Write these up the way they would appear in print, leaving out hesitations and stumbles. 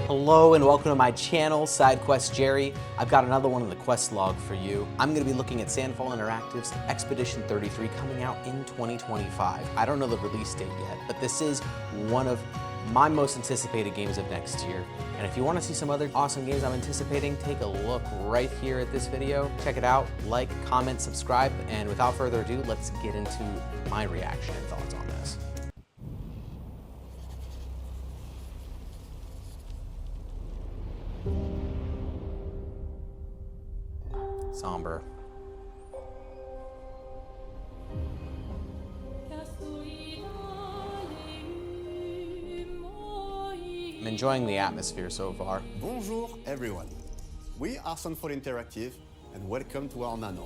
Hello and welcome to my channel, SideQuest Jerry. I've got another one in the quest log for you. I'm going to be looking at Sandfall Interactive's Expedition 33 coming out in 2025. I don't know the release date yet, but this is one of my most anticipated games of next year. And if you want to see some other awesome games I'm anticipating, take a look right here at this video. Check it out, like, comment, subscribe, and without further ado, let's get into my reaction and thoughts on this. Somber. I'm enjoying the atmosphere so far. Bonjour everyone. We are Sandfall Interactive and welcome to our manor.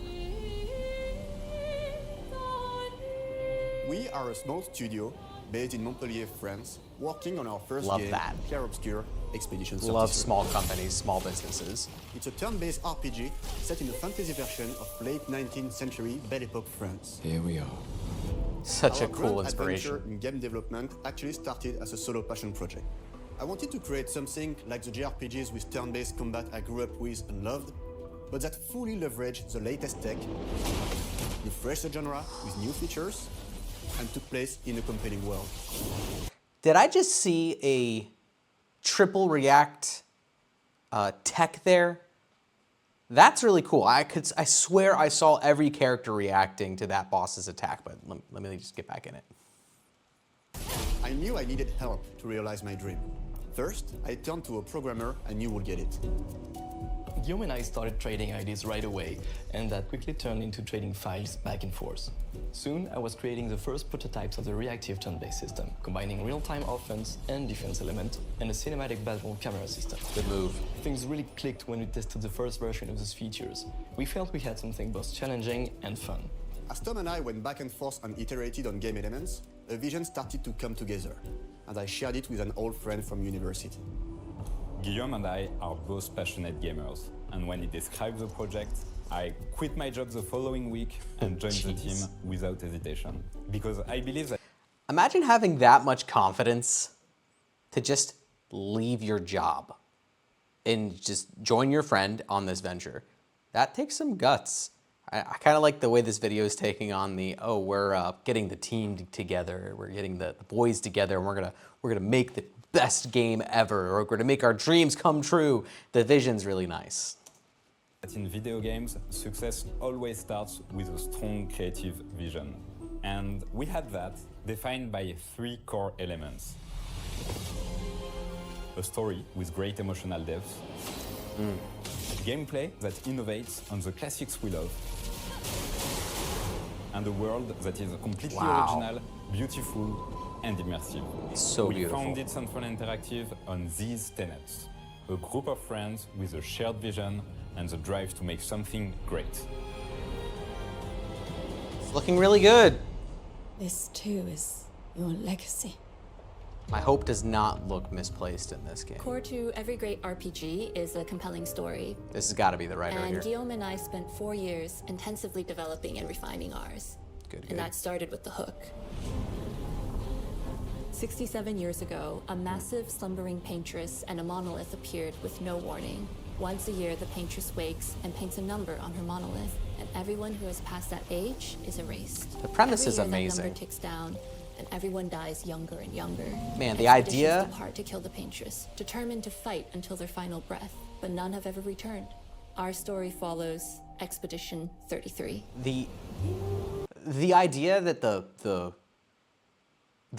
We are a small studio based in Montpellier, France, working on our first game, Clair Obscur Expedition 33. Love small companies, small businesses. It's a turn-based RPG set in a fantasy version of late 19th century Belle Epoque France. Here we are. Such Our a cool grand inspiration. adventure in game development actually started as a solo passion project. I wanted to create something like the JRPGs with turn-based combat I grew up with and loved, but that fully leveraged the latest tech, refreshed the genre with new features, and took place in a compelling world. Did I just see a triple react tech there? That's really cool. I swear I saw every character reacting to that boss's attack, but let me just get back in it. I knew I needed help to realize my dream. First, I turned to a programmer I knew would get it. Guillaume and I started trading ideas right away, and that quickly turned into trading files back and forth. Soon, I was creating the first prototypes of the reactive turn-based system, combining real-time offense and defense elements and a cinematic battle camera system. Good move. Things really clicked when we tested the first version of those features. We felt we had something both challenging and fun. As Tom and I went back and forth and iterated on game elements, a vision started to come together, and I shared it with an old friend from university. Guillaume and I are both passionate gamers, and when he described the project, I quit my job the following week and joined the team without hesitation. Because I believe that... Imagine having that much confidence to just leave your job and just join your friend on this venture. That takes some guts. I kind of like the way this video is taking on the, oh, we're getting the team together, we're getting the boys together, and we're gonna make the best game ever, or we're gonna make our dreams come true. The vision's really nice. In video games, success always starts with a strong creative vision. And we had that, defined by 3 core elements. A story with great emotional depth. Gameplay that innovates on the classics we love. And a world that is completely original, beautiful, and immersive. So beautiful. We founded Sandfall Interactive on these tenets. A group of friends with a shared vision and the drive to make something great. It's looking really good. This too is your legacy. My hope does not look misplaced in this game. Core to every great RPG is a compelling story. This has got to be the writer here. And Guillaume and I spent 4 years intensively developing and refining ours. Good. And that started with the hook. 67 years ago, a massive slumbering paintress and a monolith appeared with no warning. Once a year, the paintress wakes and paints a number on her monolith, and everyone who has passed that age is erased. The premise is Every year, amazing. that number ticks down, and everyone dies younger and younger. Man, the Expeditions idea... depart to kill the paintress, determined to fight until their final breath, but none have ever returned. Our story follows Expedition 33. The idea that the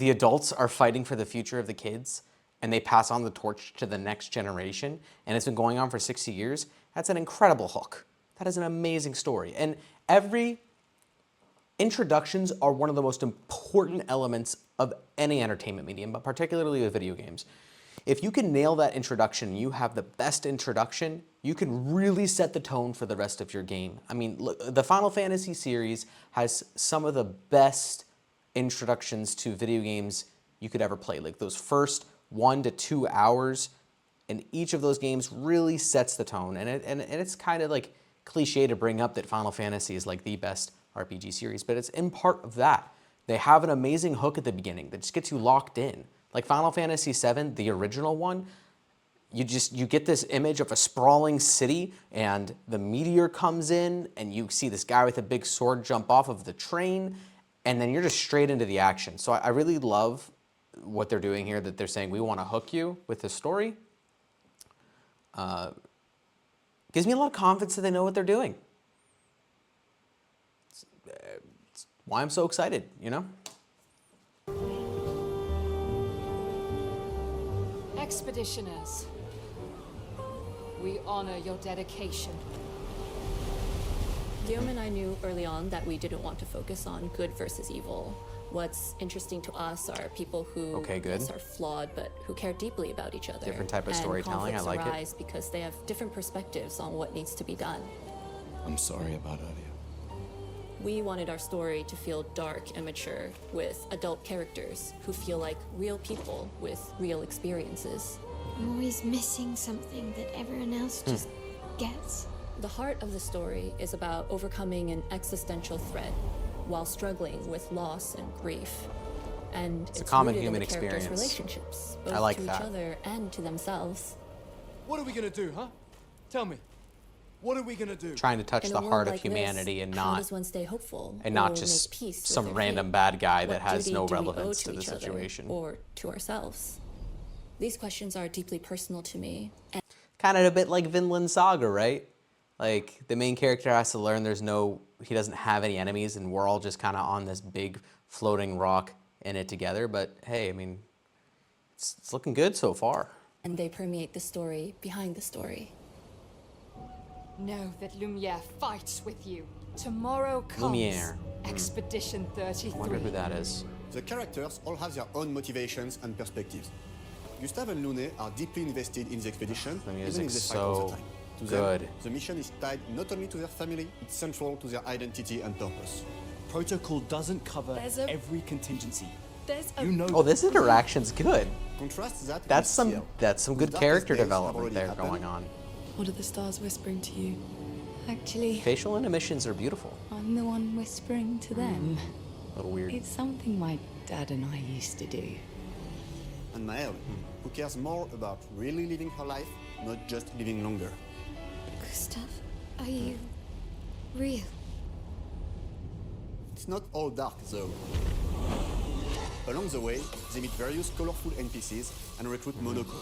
adults are fighting for the future of the kids and they pass on the torch to the next generation, and it's been going on for 60 years, that's an incredible hook. That is an amazing story. And introductions are one of the most important elements of any entertainment medium, but particularly with video games. If you can nail that introduction, you have the best introduction, you can really set the tone for the rest of your game. I mean, look, the Final Fantasy series has some of the best introductions to video games you could ever play. Like those first 1 to 2 hours, and each of those games really sets the tone. And it's kind of like cliche to bring up that Final Fantasy is like the best RPG series, but it's in part of that. They have an amazing hook at the beginning that just gets you locked in. Like Final Fantasy VII, the original one, you get this image of a sprawling city, and the meteor comes in, and you see this guy with a big sword jump off of the train, and then you're just straight into the action. So I really love what they're doing here, that they're saying we want to hook you with the story. Gives me a lot of confidence that they know what they're doing. It's why I'm so excited, you know? Expeditioners, we honor your dedication. Guillaume and I knew early on that we didn't want to focus on good versus evil. What's interesting to us are people who Okay, good. yes, are flawed, but who care deeply about each other. Different type of And storytelling, I like it. conflicts arise because they have different perspectives on what needs to be done. I'm sorry about earlier. We wanted our story to feel dark and mature, with adult characters who feel like real people with real experiences. I'm always missing something that everyone else just gets. The heart of the story is about overcoming an existential threat while struggling with loss and grief. And it's a common rooted in human the characters' experience. relationships, both I like to that. each other and to themselves. What are we gonna do, huh? Tell me. What are we gonna do? Trying to touch In the a world heart of like this, humanity and how not does one stay hopeful and not or just make peace with some their random fate? bad guy that What has duty no do we owe relevance to the each other situation. or to ourselves? These questions are deeply personal to me, and Kind of a bit like Vinland Saga, right? Like the main character has to learn he doesn't have any enemies, and we're all just kind of on this big floating rock in it together. But hey, I mean, it's looking good so far. they permeate the story behind the story. Know that Lumiere fights with you. Tomorrow comes Lumiere. Expedition 33. I wonder who that is. The characters all have their own motivations and perspectives. Gustave and Lune are deeply invested in the expedition, The even if music's they fight all so the time. To good. them, the mission is tied not only to their family, it's central to their identity and purpose. Protocol doesn't cover There's a- every contingency. There's a You know. Oh, this interaction's good. Contrast that That's with some Ciel, good whose darkest character days have development already there happened. going on. What are the stars whispering to you? Actually, Facial animations are beautiful. I'm the one whispering to them. A little weird. It's something my dad and I used to do. And Maëlle, who cares more about really living her life, not just living longer. Gustav, are you real? It's not all dark though. Along the way, they meet various colorful NPCs and recruit Monoko,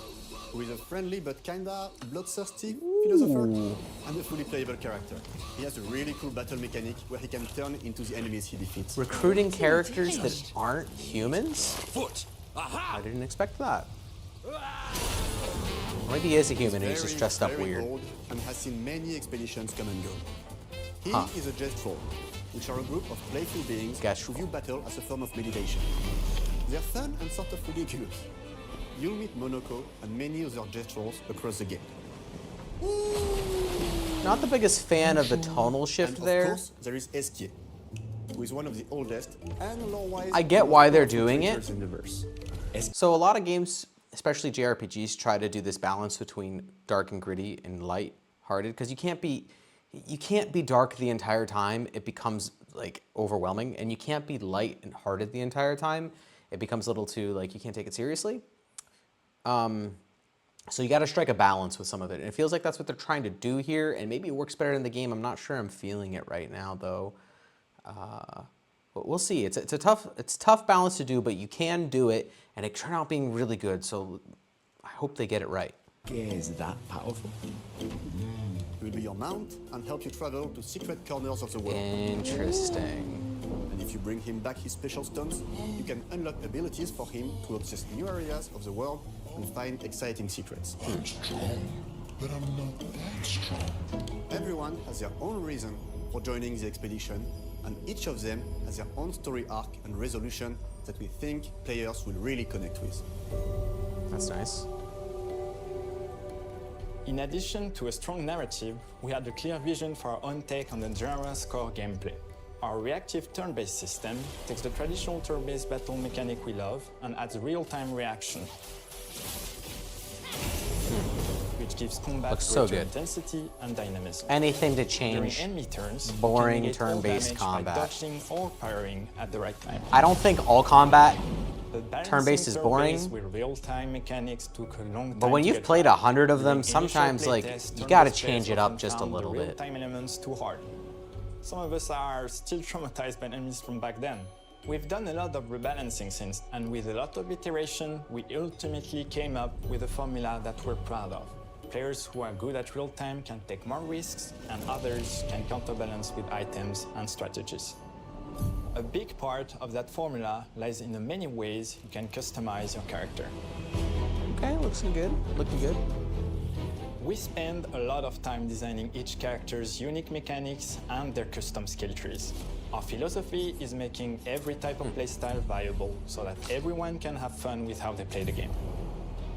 who is a friendly but kinda bloodthirsty philosopher and a fully playable character. He has a really cool battle mechanic where he can turn into the enemies he defeats. Recruiting characters that aren't humans? I didn't expect that. Maybe he is a human and he's just dressed up very weird. old and has seen many expeditions come and go. He Huh. is a Gestrol, which are a group of playful beings Gestrol. who view battle as a form of meditation. They're fun and sort of ridiculous. You'll meet Monoko and many other Gestrols across the game. Not the biggest fan of the tonal shift And of there. course, there is Esquier, who is one of the oldest and lore-wise I get why they're most powerful doing it. creatures in the verse. So a lot of games, especially JRPGs, try to do this balance between dark and gritty and light-hearted, because you can't be dark the entire time. It becomes like overwhelming, and you can't be light and hearted the entire time. It becomes a little too like you can't take it seriously. So you got to strike a balance with some of it, and it feels like that's what they're trying to do here. And maybe it works better in the game. I'm not sure I'm feeling it right now, though. But we'll see. It's a tough balance to do, but you can do it, and it turned out being really good. So I hope they get it right. Is that powerful? He will be your mount and help you travel to secret corners of the world. Interesting. And if you bring him back his special stones, you can unlock abilities for him to access new areas of the world and find exciting secrets. I'm strong, but I'm not that strong. Everyone has their own reason for joining the expedition, and each of them has their own story arc and resolution that we think players will really connect with. That's nice. In addition to a strong narrative, we had a clear vision for our own take on the genre's core gameplay. Our reactive turn-based system takes the traditional turn-based battle mechanic we love and adds real-time reaction, which gives combat Looks so greater good. intensity and dynamism. Anything to During change enemy turns, you boring can negate all turn-based damage combat. by dodging or parrying at the right time. I don't think all combat But balancing turn-based is boring. turn-based with real-time mechanics took a long time. But when to you've get played right. 100 of them, During initial sometimes like playtests, you gotta turn-based change it players up just a often found little the bit. real-time elements too hard. Some of us are still traumatized by enemies from back then. We've done a lot of rebalancing since, and with a lot of iteration, we ultimately came up with a formula that we're proud of. Players who are good at real-time can take more risks, and others can counterbalance with items and strategies. A big part of that formula lies in the many ways you can customize your character. Okay, looking good. Looking good. We spend a lot of time designing each character's unique mechanics and their custom skill trees. Our philosophy is making every type of playstyle viable so that everyone can have fun with how they play the game.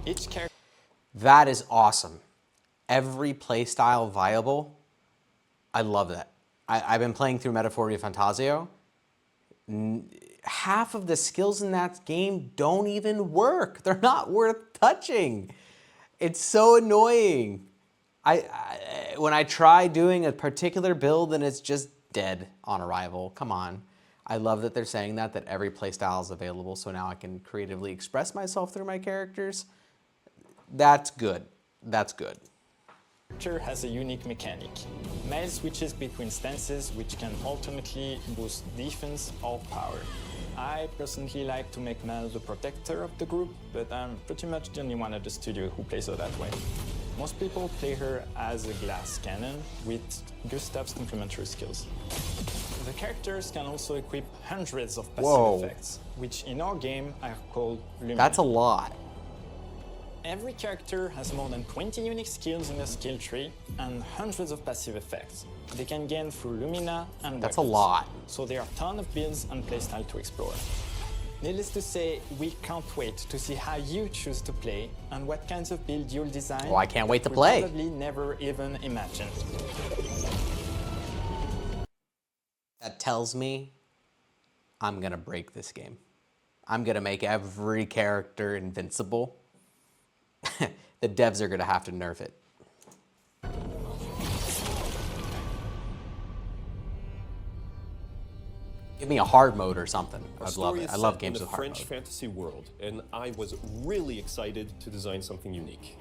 Each character. That is awesome. Every playstyle viable. I love that. I've been playing through Metaphoria Fantasio. Half of the skills in that game don't even work. They're not worth touching. It's so annoying. When I try doing a particular build and it's just dead on arrival. Come on. I love that they're saying that every playstyle is available, so now I can creatively express myself through my characters. That's good. That's good. Character has a unique mechanic. Mel switches between stances which can ultimately boost defense or power. I personally like to make Mel the protector of the group, but I'm pretty much the only one at the studio who plays her that way. Most people play her as a glass cannon with Gustav's complementary skills. The characters can also equip hundreds of passive effects, which in our game are called Lumina. That's a lot. Every character has more than 20 unique skills in their skill tree and hundreds of passive effects. They can gain through Lumina and That's a weapons. lot. So there are a ton of builds and playstyle to explore. Needless to say, we can't wait to see how you choose to play and what kinds of build you'll design. Oh, I can't wait to that play. we'll probably never even imagined. That tells me I'm gonna break this game. I'm gonna make every character invincible. The devs are gonna have to nerf it. Give me a hard mode or something. I'd love it. I love games with hard French mode. fantasy world, and I was really excited to design something unique.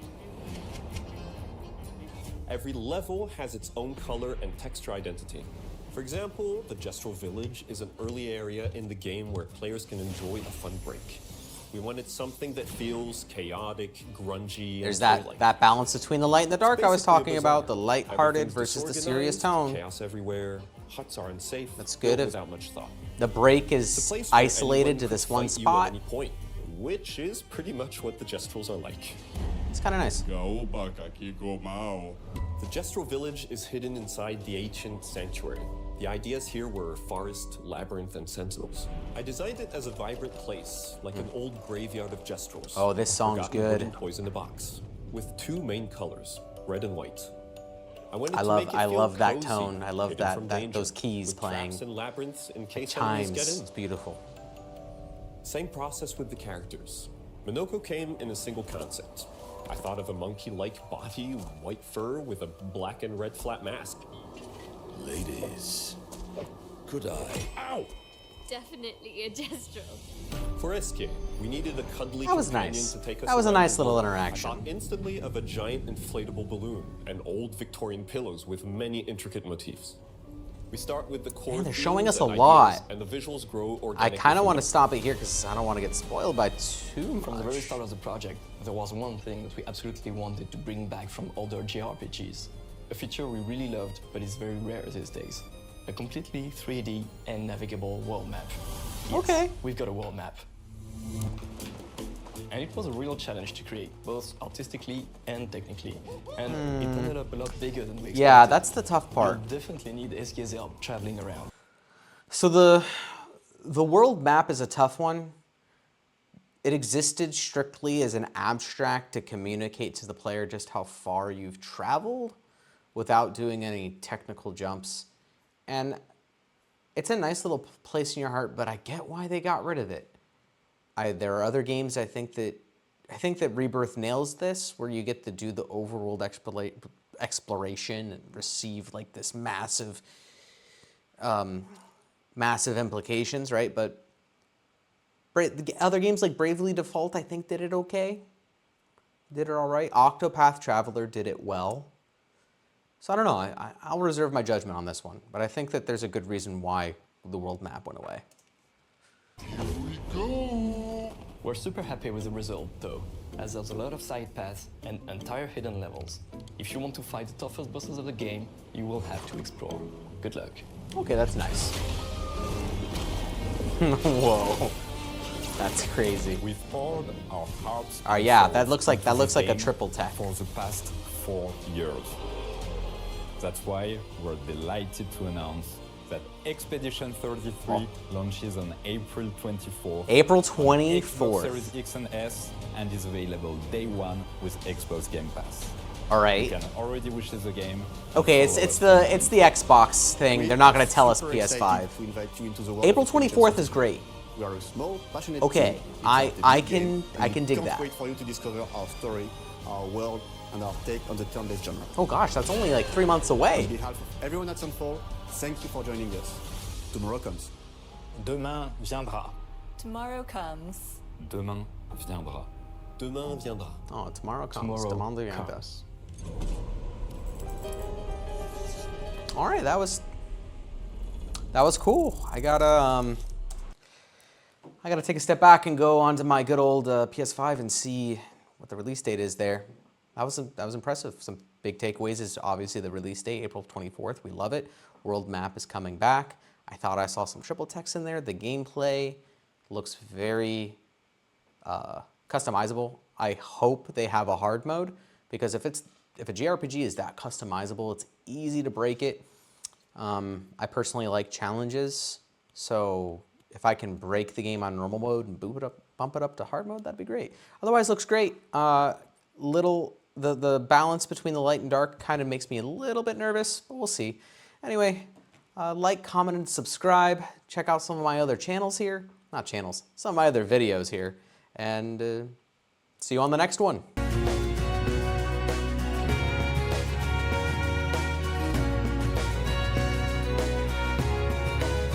Every level has its own color and texture identity. For example, the Gestural Village is an early area in the game where players can enjoy a fun break. We wanted something that feels chaotic, grungy, There's and that toy-like. that balance between the light and the dark I was Basically a talking bazaar. about, the light-hearted Everything's versus the serious disorganized, tone. Chaos everywhere, huts are unsafe. That's good if without much thought. the break It's a is place where isolated anyone to could this one fight you spot. at any point, which is pretty much what the Gestrals are like. It's kind of nice. The Gestral Village is hidden inside the ancient sanctuary. The ideas here were forest, labyrinth, and sentinels. I designed it as a vibrant place, like an old graveyard of Gestrals. Oh, this song's Forgotten good. wooden toys in a box, with two main colors, red and white. I wanted I to love- make it I feel love that cozy, tone. I love hidden that- from that- danger, those keys with playing. traps and labyrinths in case enemies get Chimes. in. It's beautiful. Same process with the characters. Minoko came in a single concept. I thought of a monkey-like body, white fur with a black and red flat mask. Ladies, could I? Ow! Definitely a Gestral. For SK, we needed a cuddly That was companion nice. to take us That was a around nice the little world. interaction. I thought instantly of a giant inflatable balloon and old Victorian pillows with many intricate motifs. We start with the core they're showing us themes a and lot. ideas, and the visuals grow I organically. kind of from want to there. stop it here because I don't want to get spoiled by too much. From the very start of the project, there was one thing that we absolutely wanted to bring back from older JRPGs. A feature we really loved, but is very rare these days. A completely 3D and navigable world map. Yes, Okay. we've got a world map. And it was a real challenge to create, both artistically and technically. And it ended up a lot bigger than we expected. Yeah, that's the tough part. You'll definitely need SK's help traveling around. So the world map is a tough one. It existed strictly as an abstract to communicate to the player just how far you've traveled without doing any technical jumps. And it's a nice little place in your heart, but I get why they got rid of it. There are other games I think that Rebirth nails this, where you get to do the overworld exploration and receive like this massive massive implications, right? But The other games like Bravely Default, I think, did it okay. Did it all right. Octopath Traveler did it well. So I don't know. I'll reserve my judgment on this one. But I think that there's a good reason why the world map went away. Here we go. We're super happy with the result, though, as there's a lot of side paths and entire hidden levels. If you want to fight the toughest bosses of the game, you will have to explore. Good luck. Okay, that's nice. Whoa. That's crazy. We've poured our hearts. Yeah, that looks like a triple tech. For the past 4 years. That's why we're delighted to announce that Expedition 33 launches on April 24th. April on Xbox 24th. Series X and S and is available day one with Xbox Game Pass. All right. You can already wish the game. Okay, it's the Xbox thing. They're not going to tell us PS5. April 24th is great. We are a small, passionate Okay, team I inside the can game, and I can we dig can't that. wait for you to discover our story, our world, and our take on the turn-based genre. Oh gosh, that's only like 3 months On away. behalf of everyone at Sunfall, thank you for joining us. Tomorrow comes. Demain viendra. Tomorrow comes. Demain viendra. Demain viendra. Oh, tomorrow comes. Tomorrow Demande viendra. comes. All right, that was cool. I gotta take a step back and go onto my good old PS5 and see what the release date is there. That was impressive. Some big takeaways is obviously the release date, April 24th. We love it. World map is coming back. I thought I saw some triple text in there. The gameplay looks very customizable. I hope they have a hard mode, because if a JRPG is that customizable, it's easy to break it. I personally like challenges, so if I can break the game on normal mode and bump it up to hard mode, that'd be great. Otherwise, looks great. The balance between the light and dark kind of makes me a little bit nervous, but we'll see. Anyway, like, comment, and subscribe. Check out some of my other channels here. Not channels, some of my other videos here. And see you on the next one.